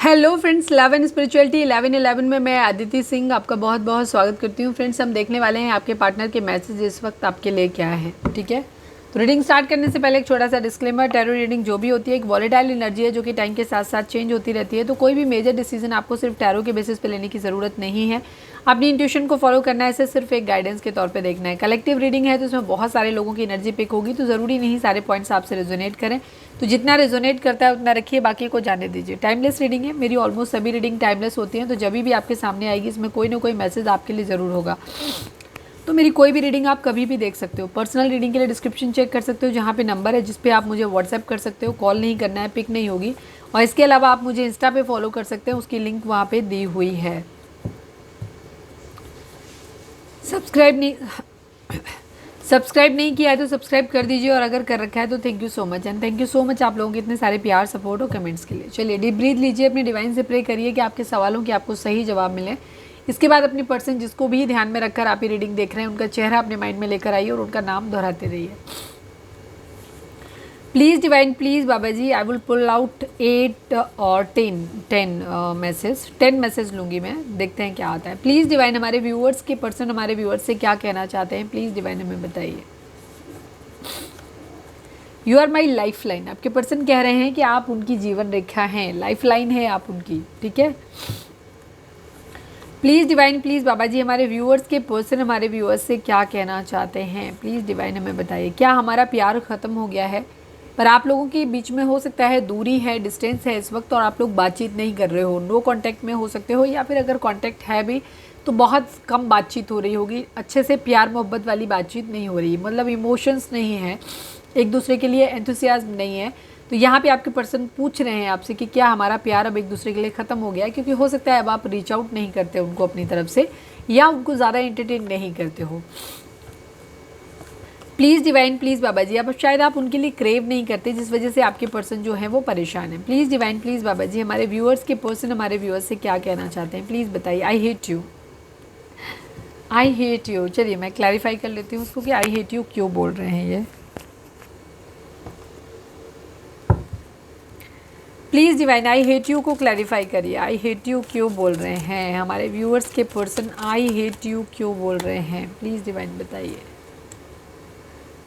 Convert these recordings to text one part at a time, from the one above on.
Hello friends, love and spirituality 1111 में मैं अदिति सिंह आपका बहुत बहुत स्वागत करती हूँ। फ्रेंड्स, हम देखने वाले हैं आपके पार्टनर के मैसेज इस वक्त आपके लिए क्या है। ठीक है, तो रीडिंग स्टार्ट करने से पहले एक छोटा सा डिस्क्लेमर। टैरो रीडिंग जो भी होती है एक वॉलेटाइल एनर्जी है जो कि टाइम के साथ साथ चेंज होती रहती है। तो कोई भी मेजर डिसीजन आपको सिर्फ टैरो के बेसिस पे लेने की ज़रूरत नहीं है। अपनी इंट्यूशन को फॉलो करना है, इसे सिर्फ एक गाइडेंस के तौर पे देखना है। कलेक्टिव रीडिंग है तो इसमें बहुत सारे लोगों की एनर्जी पिक होगी, तो ज़रूरी नहीं सारे पॉइंट्स आपसे रेजोनेट करें। तो जितना रेजोनेट करता है उतना रखिए, बाकी को जाने दीजिए। टाइमलेस रीडिंग है, मेरी ऑलमोस्ट सभी रीडिंग टाइमलेस होती हैं। तो जब भी आपके सामने आएगी इसमें कोई ना कोई मैसेज आपके लिए ज़रूर होगा। तो मेरी कोई भी रीडिंग आप कभी भी देख सकते हो। पर्सनल रीडिंग के लिए डिस्क्रिप्शन चेक कर सकते हो, जहाँ पे नंबर है जिस पे आप मुझे व्हाट्सएप कर सकते हो। कॉल नहीं करना है, पिक नहीं होगी। और इसके अलावा आप मुझे इंस्टा पे फॉलो कर सकते हैं, उसकी लिंक वहाँ पे दी हुई है। सब्सक्राइब नहीं किया है तो सब्सक्राइब कर दीजिए, और अगर कर रखा है तो thank you so much. And thank you so much आप लोगों के इतने सारे प्यार, सपोर्ट और कमेंट्स के लिए। चलिए डीप ब्रीथ लीजिए, अपने डिवाइन से प्रे करिए कि आपके सवालों के आपको सही जवाब मिले। इसके बाद अपनी पर्सन जिसको भी ध्यान में रखकर आप ये रीडिंग देख रहे हैं उनका चेहरा अपने माइंड में लेकर आइए और उनका नाम दोहराते रहिए। Please divine, please Baba ji, I will pull out 8 और 10 मैसेज 10 मैसेज लूँगी मैं। देखते हैं क्या आता है। प्लीज़ डिवाइन, हमारे व्यूअर्स के पर्सन हमारे व्यूअर्स से क्या कहना चाहते हैं, प्लीज़ डिवाइन हमें बताइए। You are my life line, आपके पर्सन कह रहे हैं कि आप उनकी जीवन रेखा हैं, लाइफ लाइन है आप उनकी। ठीक है, प्लीज़ डिवाइन, प्लीज़ बाबा जी, हमारे व्यूअर्स के पर्सन हमारे व्यूअर्स से क्या कहना चाहते हैं, प्लीज़ डिवाइन हमें बताइए। क्या हमारा प्यार ख़त्म हो गया है, पर आप लोगों के बीच में हो सकता है दूरी है, डिस्टेंस है इस वक्त, और आप लोग बातचीत नहीं कर रहे हो, नो कांटेक्ट में हो सकते हो, या फिर अगर कांटेक्ट है भी तो बहुत कम बातचीत हो रही होगी, अच्छे से प्यार मोहब्बत वाली बातचीत नहीं हो रही, मतलब इमोशंस नहीं है, एक दूसरे के लिए एंथुसियाज्म नहीं है। तो यहाँ पे आपके पर्सन पूछ रहे हैं आपसे कि क्या हमारा प्यार अब एक दूसरे के लिए ख़त्म हो गया है, क्योंकि हो सकता है अब आप रीच आउट नहीं करते उनको अपनी तरफ से, या उनको ज़्यादा एंटरटेन नहीं करते हो। प्लीज़ डिवाइन, प्लीज़ बाबा जी, अब शायद आप उनके लिए क्रेव नहीं करते, जिस वजह से आपके पर्सन जो है वो परेशान है। प्लीज़ डिवाइन, प्लीज़ बाबा जी, हमारे व्यूअर्स के पर्सन हमारे व्यूअर्स से क्या कहना चाहते हैं, प्लीज़ बताइए। I hate you, I hate you. चलिए मैं क्लैरिफाई कर लेती हूँ उसको कि आई हेट यू क्यों बोल रहे हैं ये। Please divine, I hate you को क्लैरिफाई करिए। आई हेट यू क्यों बोल रहे हैं हमारे व्यूअर्स के पर्सन, आई हेट यू क्यों बोल रहे हैं, प्लीज़ डिवाइन बताइए।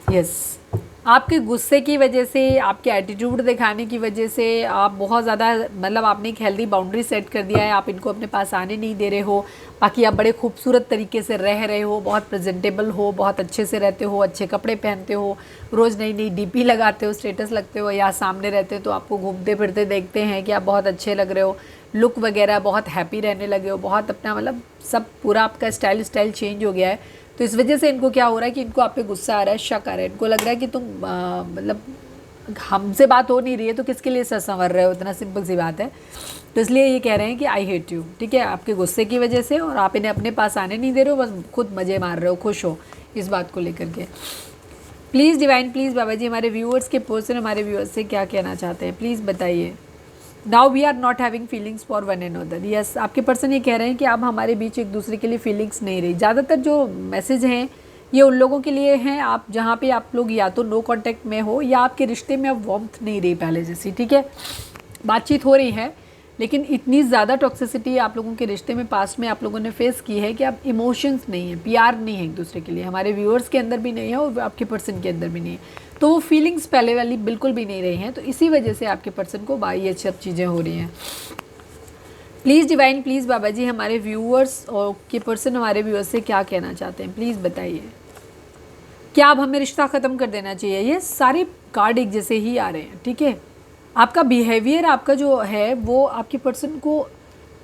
यस, आपके गुस्से की वजह से, आपके एटीट्यूड दिखाने की वजह से, आप बहुत ज़्यादा, मतलब आपने एक हेल्दी बाउंड्री सेट कर दिया है, आप इनको अपने पास आने नहीं दे रहे हो। बाकी आप बड़े खूबसूरत तरीके से रह रहे हो, बहुत प्रेजेंटेबल हो, बहुत अच्छे से रहते हो, अच्छे कपड़े पहनते हो, रोज़ नई नई डीपी लगाते हो, स्टेटस लगते हो, या सामने रहते हो तो आपको घूमते फिरते देखते हैं कि आप बहुत अच्छे लग रहे हो, लुक वगैरह, बहुत हैप्पी रहने लगे हो, बहुत अपना, मतलब सब पूरा आपका स्टाइल चेंज हो गया है। तो इस वजह से इनको क्या हो रहा है कि इनको आप पे गुस्सा आ रहा है, शक आ रहा है, इनको लग रहा है कि तुम मतलब हमसे बात हो नहीं रही है तो किसके लिए सच संवर रहे हो, इतना सिंपल सी बात है। तो इसलिए ये कह रहे हैं कि आई हेट यू। ठीक है, आपके गुस्से की वजह से, और आप इन्हें अपने पास आने नहीं दे रहे हो, बस खुद मज़े मार रहे हो, खुश हो इस बात को लेकर के। प्लीज़ डिवाइन, प्लीज़ बाबा जी, हमारे व्यूअर्स के पर्सन हमारे व्यूअर्स से क्या कहना चाहते हैं, प्लीज़ बताइए। Now we are not having feelings for one and other. Yes, आपके पर्सन ये कह रहे हैं कि अब हमारे बीच एक दूसरे के लिए फीलिंग्स नहीं रही। ज़्यादातर जो मैसेज हैं ये उन लोगों के लिए हैं आप जहाँ पे आप लोग या तो नो कांटेक्ट में हो, या आपके रिश्ते में अब वार्मथ नहीं रही पहले जैसी। ठीक है, बातचीत हो रही है लेकिन इतनी ज़्यादा टॉक्सिसिटी आप लोगों के रिश्ते में पास्ट में आप लोगों ने फेस की है कि अब इमोशंस नहीं है, प्यार नहीं है एक दूसरे के लिए। हमारे व्यूअर्स के अंदर भी नहीं है और आपके पर्सन के अंदर भी नहीं है, तो वो फीलिंग्स पहले वाली बिल्कुल भी नहीं रही हैं। तो इसी वजह से आपके पर्सन को ये सब चीज़ें हो रही हैं। प्लीज़ डिवाइन, प्लीज़ बाबा जी, हमारे व्यूअर्स और के पर्सन हमारे व्यूअर्स से क्या कहना चाहते हैं, प्लीज़ बताइए। क्या अब हमें रिश्ता ख़त्म कर देना चाहिए? ये सारे कार्ड एक जैसे ही आ रहे हैं। ठीक है, आपका बिहेवियर, आपका जो है वो आपके पर्सन को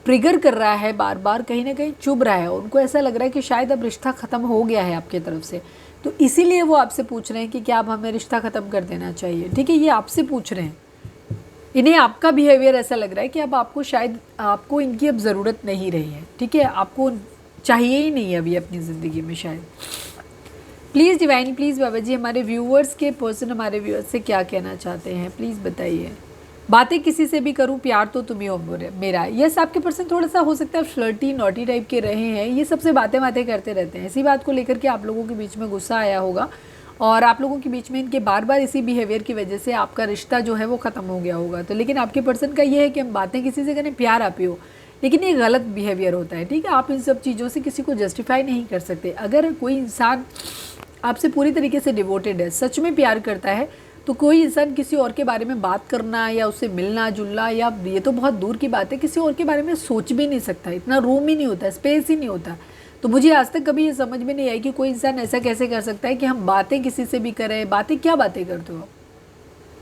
ट्रिगर कर रहा है, बार बार कहीं ना कहीं चुभ रहा है, उनको ऐसा लग रहा है कि शायद अब रिश्ता ख़त्म हो गया है आपकी तरफ से। तो इसीलिए वो आपसे पूछ रहे हैं कि क्या अब हमें रिश्ता ख़त्म कर देना चाहिए। ठीक है, ये आपसे पूछ रहे हैं, इन्हें आपका बिहेवियर ऐसा लग रहा है कि अब आपको शायद, आपको इनकी अब ज़रूरत नहीं रही है। ठीक है, आपको चाहिए ही नहीं अभी अपनी ज़िंदगी में शायद। प्लीज़ डिवाइन, प्लीज़ बाबा जी, हमारे व्यूअर्स के पर्सन हमारे व्यूअर्स से क्या कहना चाहते हैं, प्लीज़ बताइए। बातें किसी से भी करूं, प्यार तो तुम्हें हो मेरा। यस, आपके पर्सन थोड़ा सा हो सकता है फ्लर्टी नॉटी टाइप के रहे हैं, ये सबसे बातें करते रहते हैं, इसी बात को लेकर के आप लोगों के बीच में गुस्सा आया होगा और आप लोगों के बीच में इनके बार बार इसी बिहेवियर की वजह से आपका रिश्ता जो है वो ख़त्म हो गया होगा। तो लेकिन आपके पर्सन का ये है कि हम बातें किसी से करें, प्यार आप ही हो, लेकिन ये गलत बिहेवियर होता है, ठीक है। आप इन सब चीज़ों से किसी को जस्टिफाई नहीं कर सकते। अगर कोई इंसान आपसे पूरी तरीके से डिवोटेड है, सच में प्यार करता है, तो कोई इंसान किसी और के बारे में बात करना या उससे मिलना जुलना, या ये तो बहुत दूर की बात है, किसी और के बारे में सोच भी नहीं सकता, इतना रूम ही नहीं होता, स्पेस ही नहीं होता। तो मुझे आज तक कभी ये समझ में नहीं आई कि कोई इंसान ऐसा कैसे कर सकता है कि हम बातें किसी से भी करें। बातें क्या बातें करते हो?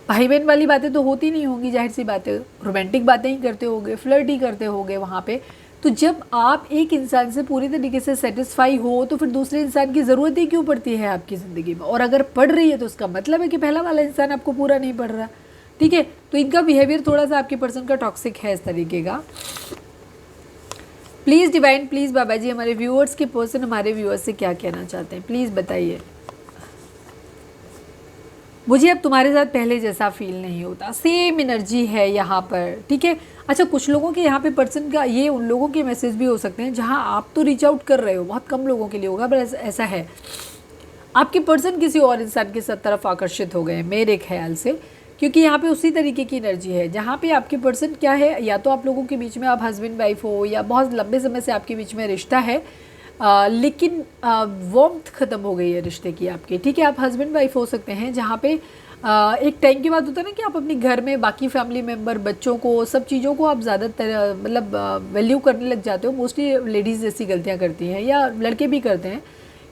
भाई बहन वाली बातें तो होती नहीं होंगी, जाहिर सी बात है, रोमांटिक बातें ही करते होगे, फ्लर्ट ही करते होगे वहाँ पे। तो जब आप एक इंसान से पूरी तरीके से सेटिस्फाई हो तो फिर दूसरे इंसान की ज़रूरत ही क्यों पड़ती है आपकी ज़िंदगी में? और अगर पड़ रही है तो उसका मतलब है कि पहला वाला इंसान आपको पूरा नहीं पड़ रहा, ठीक है। तो इनका बिहेवियर थोड़ा सा आपके पर्सन का टॉक्सिक है इस तरीके का। प्लीज़ डिवाइन, प्लीज़ बाबा जी, हमारे व्यूअर्स के पर्सन हमारे व्यूअर्स से क्या कहना चाहते हैं, प्लीज़ बताइए। मुझे अब तुम्हारे साथ पहले जैसा फील नहीं होता, सेम एनर्जी है यहाँ पर, ठीक है। अच्छा, कुछ लोगों के यहाँ पे पर्सन का ये उन लोगों के मैसेज भी हो सकते हैं जहाँ आप तो रीच आउट कर रहे हो, बहुत कम लोगों के लिए होगा, पर ऐसा है आपके पर्सन किसी और इंसान की तरफ आकर्षित हो गए हैं मेरे ख्याल से, क्योंकि यहाँ पे उसी तरीके की एनर्जी है जहाँ पे आपके पर्सन क्या है, या तो आप लोगों के बीच में आप हस्बैंड वाइफ हो या बहुत लंबे समय से आपके बीच में रिश्ता है, लेकिन वार्मथ ख़त्म हो गई है रिश्ते की आपके, ठीक है। आप हस्बैंड वाइफ हो सकते हैं जहाँ पे एक टाइम के बाद होता है ना कि आप अपने घर में बाकी फैमिली मेम्बर, बच्चों को, सब चीज़ों को आप ज़्यादातर मतलब वैल्यू करने लग जाते हो। मोस्टली लेडीज़ जैसी गलतियाँ करती हैं या लड़के भी करते हैं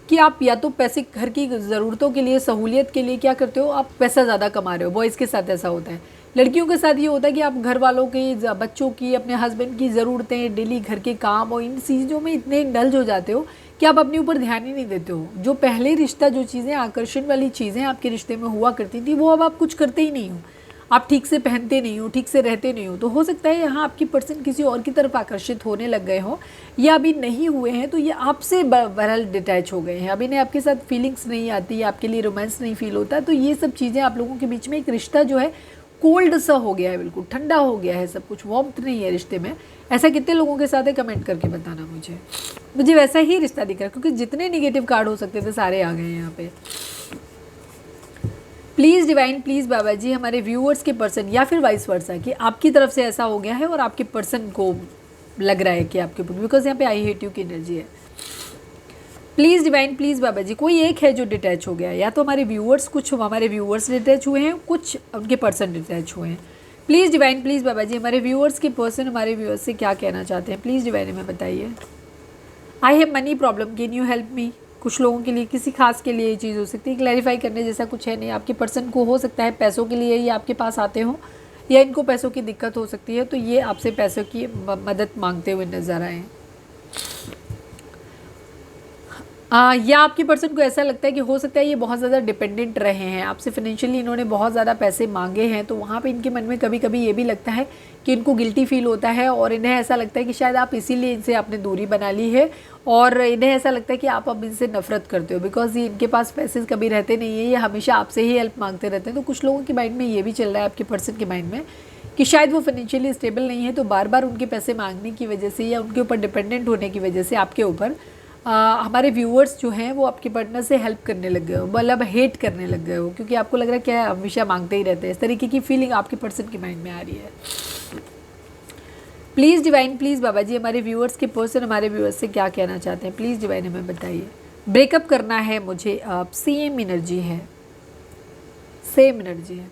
कि आप या तो पैसे घर की ज़रूरतों के लिए, सहूलियत के लिए क्या करते हो, आप पैसा ज़्यादा कमा रहे हो। बॉयज़ के साथ ऐसा होता है, लड़कियों के साथ ये होता है कि आप घर वालों की, बच्चों की, अपने हस्बैंड की ज़रूरतें, डेली घर के काम और इन चीज़ों में इतने इंडल्ज हो जाते हो कि आप अपने ऊपर ध्यान ही नहीं देते हो। जो पहले रिश्ता, जो चीज़ें आकर्षण वाली चीज़ें आपके रिश्ते में हुआ करती थी, वो अब आप कुछ करते ही नहीं हो। आप ठीक से पहनते नहीं हो, ठीक से रहते नहीं हो। तो हो सकता है यहाँ आपकी पर्सन किसी और की तरफ आकर्षित होने लग गए हो, या अभी नहीं हुए हैं तो ये आपसे बहरहाल डिटैच हो गए हैं, अभी नहीं, आपके साथ फीलिंग्स नहीं आती, आपके लिए रोमांस नहीं फील होता। तो ये सब चीज़ें आप लोगों के बीच में एक रिश्ता जो है कोल्ड सा हो गया है, बिल्कुल ठंडा हो गया है, सब कुछ वार्मथ नहीं है रिश्ते में। ऐसा कितने लोगों के साथ है, कमेंट करके बताना मुझे वैसा ही रिश्ता दिख रहा है, क्योंकि जितने निगेटिव कार्ड हो सकते थे सारे आ गए हैं यहाँ पे। प्लीज़ डिवाइन, प्लीज़ बाबा जी, हमारे व्यूअर्स के पर्सन या फिर वाइस वर्सा कि आपकी तरफ से ऐसा हो गया है और आपके पर्सन को लग रहा है कि आपके, बिकॉज यहाँ पे आई हेट यू की एनर्जी है। प्लीज़ डिवाइन, प्लीज़ बाबा जी, कोई एक है जो डिटैच हो गया है, या तो हमारे व्यूअर्स, कुछ हमारे व्यूअर्स डिटैच हुए हैं, कुछ उनके पर्सन डिटैच हुए हैं। प्लीज़ डिवाइन, प्लीज़ बाबा जी, हमारे व्यूअर्स के पर्सन हमारे व्यूअर्स से क्या कहना चाहते हैं, प्लीज़ डिवाइन हमें बताइए। I have money problem, can you help me. कुछ लोगों के लिए, किसी खास के लिए ये चीज़ हो सकती है, क्लैरिफाई करने जैसा कुछ है नहीं। आपके पर्सन को हो सकता है पैसों के लिए ये आपके पास आते हो, या इनको पैसों की दिक्कत हो सकती है, तो ये आपसे पैसों की मदद मांगते हुए नजर आए। या आपके पर्सन को ऐसा लगता है कि हो सकता है ये बहुत ज़्यादा डिपेंडेंट रहे हैं आपसे, फाइनेंशियली इन्होंने बहुत ज़्यादा पैसे मांगे हैं, तो वहाँ पे इनके मन में कभी कभी ये भी लगता है कि इनको गिल्टी फील होता है, और इन्हें ऐसा लगता है कि शायद आप इसीलिए इनसे आपने दूरी बना ली है, और इन्हें ऐसा लगता है कि आप अब इनसे नफरत करते हो, बिकॉज ये इनके पास पैसे कभी रहते नहीं है, ये हमेशा आपसे ही हेल्प मांगते रहते हैं। तो कुछ लोगों के माइंड में ये भी चल रहा है, आपके पर्सन के माइंड में, कि शायद वो फाइनेंशियली स्टेबल नहीं है, तो बार बार उनके पैसे मांगने की वजह से या उनके ऊपर डिपेंडेंट होने की वजह से आपके ऊपर हमारे व्यूअर्स जो हैं वो आपके पार्टनर से हेल्प करने लग गए हो, मतलब हेट करने लग गए हो, क्योंकि आपको लग रहा है क्या हमेशा मांगते ही रहते हैं। इस तरीके की फीलिंग आपके पर्सन के माइंड में आ रही है। प्लीज़ डिवाइन, प्लीज़ बाबा जी, हमारे व्यूअर्स के पर्सन हमारे व्यूअर्स से क्या कहना चाहते हैं, प्लीज़ डिवाइन हमें बताइए। ब्रेकअप करना है मुझे, आप सेम एनर्जी है, सेम एनर्जी है,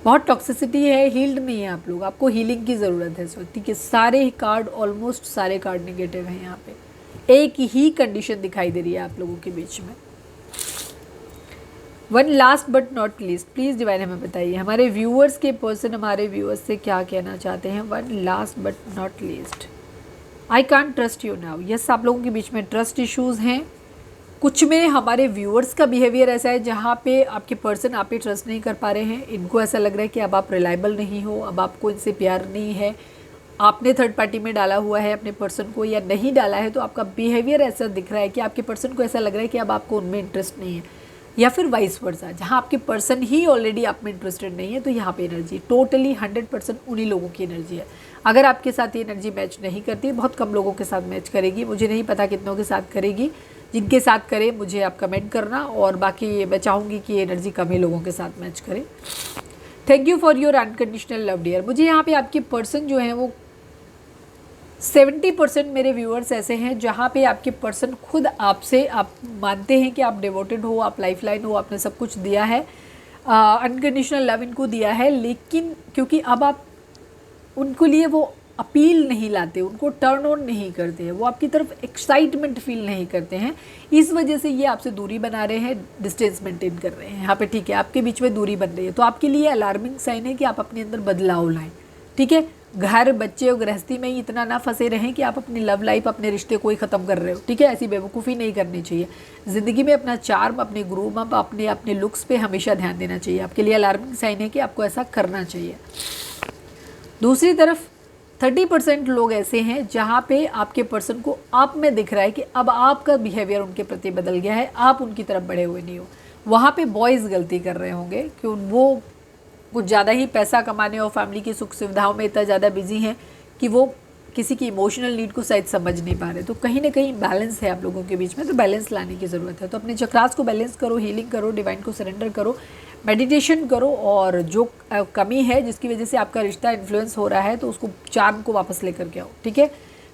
बहुत टॉक्सिसिटी है, हील्ड नहीं है आप लोग, आपको हीलिंग की ज़रूरत है इस वक्त, ठीक है। सारे कार्ड, ऑलमोस्ट सारे कार्ड नेगेटिव हैं यहाँ पे, एक ही कंडीशन दिखाई दे रही है आप लोगों के बीच में। One last but not least, please divine हमें बताइए, हमारे व्यूअर्स के पर्सन हमारे व्यूअर्स से क्या कहना चाहते हैं। One last but not least, I can't trust you now. Yes, आप लोगों के बीच में ट्रस्ट इश्यूज़ हैं, कुछ में हमारे व्यूअर्स का बिहेवियर ऐसा है जहाँ पे आपके पर्सन आप पे ट्रस्ट नहीं कर पा रहे हैं, इनको ऐसा लग रहा है कि अब आप रिलायबल नहीं हो, अब आपको इनसे प्यार नहीं है, आपने थर्ड पार्टी में डाला हुआ है अपने पर्सन को या नहीं डाला है, तो आपका बिहेवियर ऐसा दिख रहा है कि आपके पर्सन को ऐसा लग रहा है कि अब आपको उनमें इंटरेस्ट नहीं है, या फिर वाइस वर्सा, जहाँ आपके पर्सन ही ऑलरेडी आप में इंटरेस्टेड नहीं है। तो यहाँ पे एनर्जी टोटली 100% उन्हीं लोगों की एनर्जी है। अगर आपके साथ ये एनर्जी मैच नहीं करती, बहुत कम लोगों के साथ मैच करेगी, मुझे नहीं पता कितनों के साथ करेगी, जिनके साथ करें मुझे आप कमेंट करना, और बाकी मैं चाहूँगी कि एनर्जी कम ही लोगों के साथ मैच करे। Thank you for your unconditional love dear. मुझे यहाँ पे आपके पर्सन जो हैं वो 70% मेरे व्यूअर्स ऐसे हैं जहाँ पे आपके पर्सन खुद आपसे, आप मानते हैं कि आप डिवोटेड हो, आप लाइफ लाइन हो, आपने सब कुछ दिया है, अनकंडीशनल लव इनको दिया है, लेकिन क्योंकि अब आप उनको लिए वो अपील नहीं लाते, उनको टर्न ऑन नहीं करते हैं, वो आपकी तरफ एक्साइटमेंट फील नहीं करते हैं, इस वजह से ये आपसे दूरी बना रहे हैं, डिस्टेंस मेंटेन कर रहे हैं यहाँ पे, ठीक है, आपके बीच में दूरी बन रही है। तो आपके लिए अलार्मिंग साइन है कि आप अपने अंदर बदलाव लाएं, ठीक है। घर, बच्चे और गृहस्थी में ही इतना ना फंसे रहें कि आप अपनी लव लाइफ, अपने रिश्ते को ही ख़त्म कर रहे हो, ठीक है। ऐसी बेवकूफ़ी नहीं करनी चाहिए। ज़िंदगी में अपना चार्म, अपने ग्रूम अप, अपने अपने लुक्स पे हमेशा ध्यान देना चाहिए। आपके लिए अलार्मिंग साइन है कि आपको ऐसा करना चाहिए। दूसरी तरफ 30% लोग ऐसे हैं जहाँ पे आपके पर्सन को आप में दिख रहा है कि अब आपका बिहेवियर उनके प्रति बदल गया है, आप उनकी तरफ बढ़े हुए नहीं हो। वहाँ पे बॉयज़ गलती कर रहे होंगे कि वो कुछ ज़्यादा ही पैसा कमाने और फैमिली की सुख सुविधाओं में इतना ज़्यादा बिजी हैं कि वो किसी की इमोशनल नीड को शायद समझ नहीं पा रहे। तो कहीं ना कहीं बैलेंस है आप लोगों के बीच में, तो बैलेंस लाने की ज़रूरत है। तो अपने चक्रास को बैलेंस करो, हीलिंग करो, डिवाइन को सरेंडर करो, मेडिटेशन करो, और जो कमी है जिसकी वजह से आपका रिश्ता इन्फ्लुएंस हो रहा है तो उसको, चार्म को वापस लेकर के आओ, ठीक है।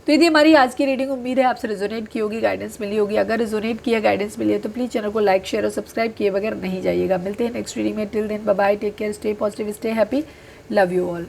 तो यदि हमारी आज की रीडिंग, उम्मीद है आपसे रेजोनेट की होगी, गाइडेंस मिली होगी। अगर रेजोनेट किया, गाइडेंस मिली है तो प्लीज़ चैनल को लाइक, शेयर और सब्सक्राइब किए बगैर नहीं जाइएगा। मिलते हैं नेक्स्ट रीडिंग में। Till then bye bye, take care, stay positive, stay happy, love you all.